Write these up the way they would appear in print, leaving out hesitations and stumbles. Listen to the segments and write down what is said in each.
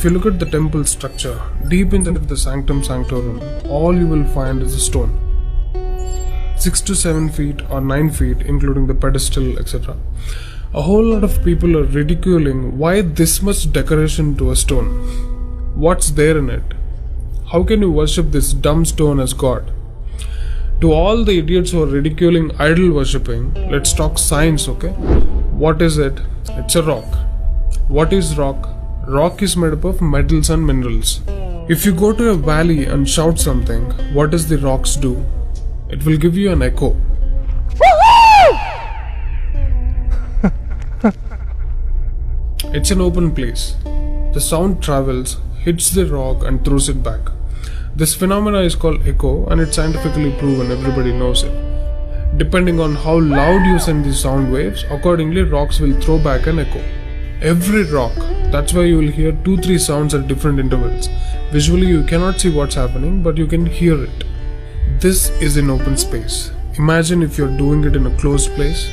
If you look at the temple structure, deep inside the sanctum sanctorum, all you will find is a stone. 6 to 7 feet or 9 feet, including the pedestal, etc. A whole lot of people are ridiculing why this much decoration to a stone. What's there in it? How can you worship this dumb stone as God? To all the idiots who are ridiculing idol worshipping, let's talk science, okay? What is it? It's a rock. What is rock? Rock is made up of metals and minerals. If you go to a valley and shout something, what does the rocks do? It will give you an echo. It's an open place. The sound travels, hits the rock and throws it back. This phenomena is called echo and it's scientifically proven, everybody knows it. Depending on how loud you send the sound waves, accordingly rocks will throw back an echo. Every rock, that's why you will hear 2-3 sounds at different intervals. Visually you cannot see what's happening, but you can hear it. This is in open space. Imagine if you're doing it in a closed place.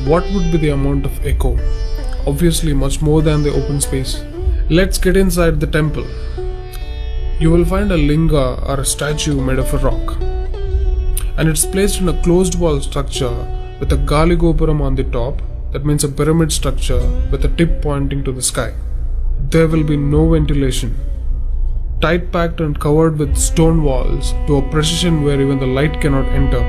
What would be the amount of echo? Obviously much more than the open space. Let's get inside the temple. You will find a linga or a statue made of a rock. And it's placed in a closed wall structure with a gali gopuram on the top. That means a pyramid structure with a tip pointing to the sky. There will be no ventilation. Tight packed and covered with stone walls to a precision where even the light cannot enter.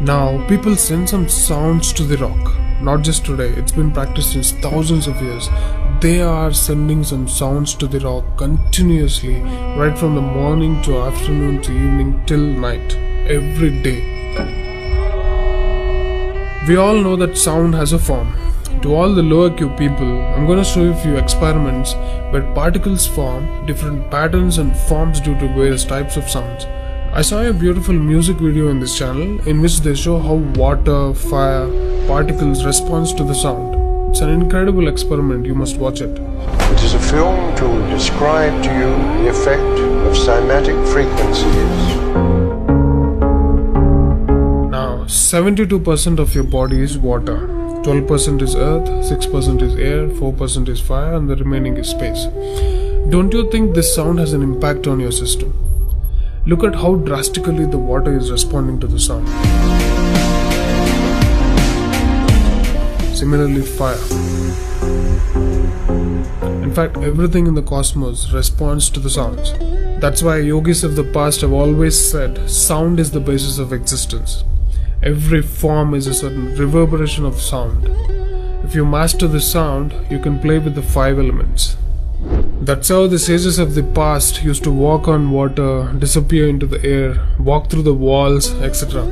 Now people send some sounds to the rock. Not just today, it's been practiced since thousands of years. They are sending some sounds to the rock continuously, right from the morning to afternoon to evening till night, every day. We all know that sound has a form. To all the lower Q people, I'm going to show you a few experiments where particles form different patterns and forms due to various types of sounds. I saw a beautiful music video in this channel in which they show how water, fire, particles respond to the sound. It's an incredible experiment, you must watch it. It is a film to describe to you the effect of cymatic frequencies. Now, 72% of your body is water. 12% is earth, 6% is air, 4% is fire, and the remaining is space. Don't you think this sound has an impact on your system? Look at how drastically the water is responding to the sound. Similarly, fire. In fact, everything in the cosmos responds to the sounds. That's why yogis of the past have always said sound is the basis of existence. Every form is a certain reverberation of sound. If you master the sound, you can play with the 5 elements. That's how the sages of the past used to walk on water, disappear into the air, walk through the walls, etc.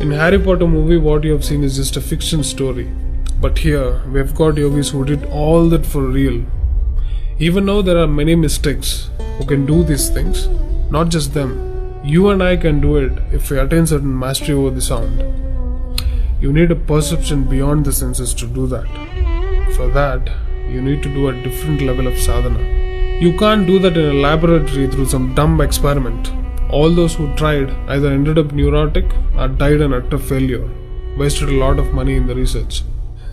In Harry Potter movie, what you have seen is just a fiction story. But here, we have got yogis who did all that for real. Even though there are many mystics who can do these things, not just them. You and I can do it if we attain certain mastery over the sound. You need a perception beyond the senses to do that. For that, you need to do a different level of sadhana. You can't do that in a laboratory through some dumb experiment. All those who tried either ended up neurotic or died an utter failure. Wasted a lot of money in the research.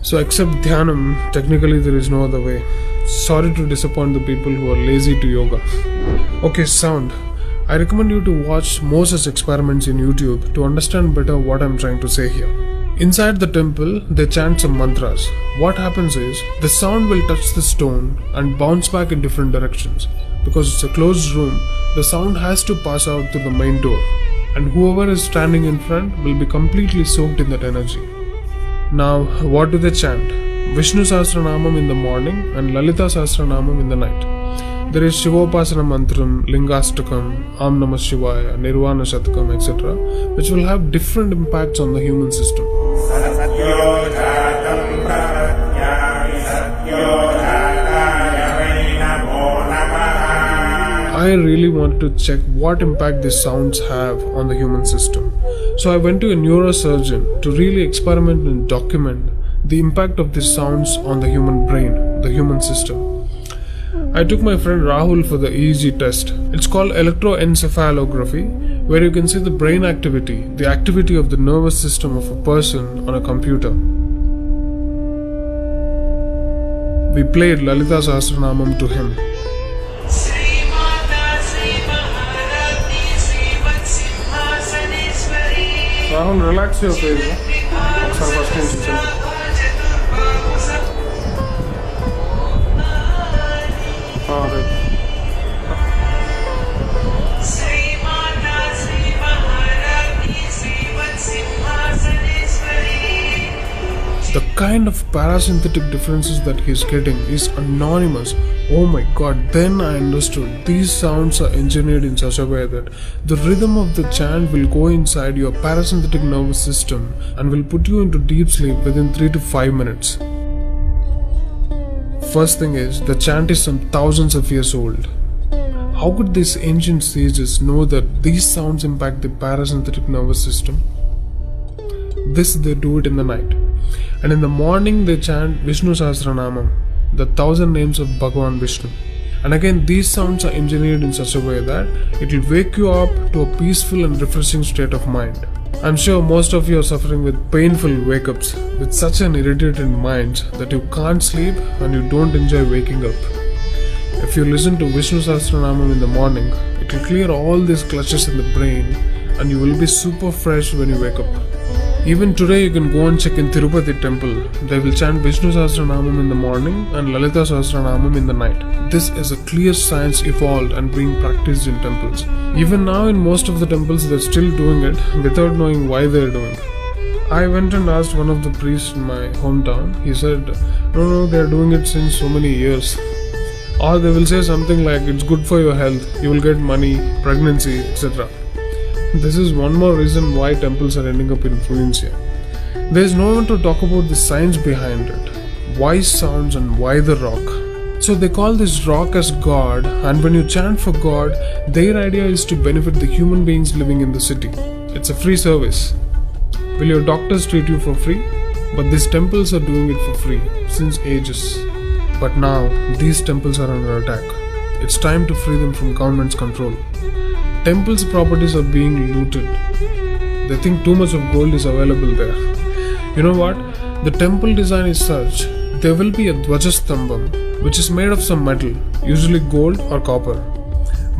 So except dhyanam, technically there is no other way. Sorry to disappoint the people who are lazy to yoga. Okay, sound. I recommend you to watch more such experiments in YouTube to understand better what I'm trying to say here. Inside the temple, they chant some mantras. What happens is, the sound will touch the stone and bounce back in different directions. Because it's a closed room, the sound has to pass out through the main door. And whoever is standing in front will be completely soaked in that energy. Now, what do they chant? Vishnu Sahasranamam in the morning and Lalita Sahasranamam in the night. There is Shivopasana Mantram, Lingastakam, Am Namah Shivaya, Nirvana Shatakam, etc., which will have different impacts on the human system. I really wanted to check what impact these sounds have on the human system. So I went to a neurosurgeon to really experiment and document the impact of these sounds on the human brain, the human system. I took my friend Rahul for the EEG test. It's called electroencephalography, where you can see the brain activity, the activity of the nervous system of a person on a computer. We played Lalita Sahasranamam to him. Rahul, relax your face. ఒకసారి first నుంచి చెప్పు. Right. The kind of parasympathetic differences that he's getting is anonymous. Oh my god, then I understood. These sounds are engineered in such a way that the rhythm of the chant will go inside your parasympathetic nervous system and will put you into deep sleep within 3 to 5 minutes. First thing is, the chant is some thousands of years old. How could these ancient sages know that these sounds impact the parasympathetic nervous system? This they do it in the night. And in the morning they chant Vishnu Sahasranamam, the 1000 names of Bhagavan Vishnu. And again, these sounds are engineered in such a way that it will wake you up to a peaceful and refreshing state of mind. I'm sure most of you are suffering with painful wake-ups, with such an irritated mind that you can't sleep and you don't enjoy waking up. If you listen to Vishnu Sahasranamam in the morning, it will clear all these clutches in the brain and you will be super fresh when you wake up. Even today you can go and check in Tirupati temple. They will chant Vishnu Sahasranamam in the morning and Lalita Sahasranamam in the night. This is a clear science evolved and being practiced in temples. Even now in most of the temples they're still doing it without knowing why they're doing it. I went and asked one of the priests in my hometown. He said, no, they're doing it since so many years. Or they will say something like, it's good for your health, you will get money, pregnancy, etc. This is one more reason why temples are ending up in ruins here. There is no one to talk about the science behind it. Why sounds and why the rock? So they call this rock as God, and when you chant for God, their idea is to benefit the human beings living in the city. It's a free service. Will your doctors treat you for free? But these temples are doing it for free since ages. But now these temples are under attack. It's time to free them from government's control. Temples' properties are being looted. They think too much of gold is available there. You know what? The temple design is such, there will be a Dvajastambam, which is made of some metal, usually gold or copper.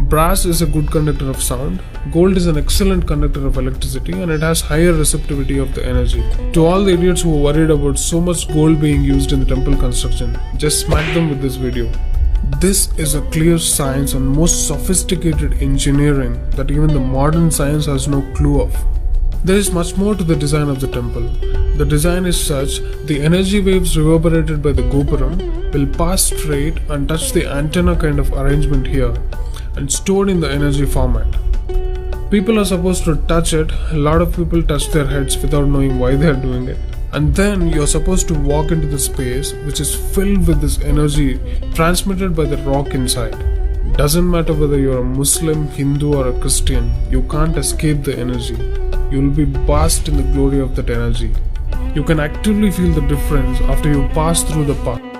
Brass is a good conductor of sound, gold is an excellent conductor of electricity, and it has higher receptivity of the energy. To all the idiots who are worried about so much gold being used in the temple construction, just smack them with this video. This is a clear science and most sophisticated engineering that even the modern science has no clue of. There is much more to the design of the temple. The design is such, the energy waves reverberated by the gopuram will pass straight and touch the antenna kind of arrangement here and stored in the energy format. People are supposed to touch it. A lot of people touch their heads without knowing why they are doing it. And then you're supposed to walk into the space which is filled with this energy transmitted by the rock inside. Doesn't matter whether you're a Muslim, Hindu or a Christian, you can't escape the energy. You'll be bathed in the glory of that energy. You can actively feel the difference after you pass through the path.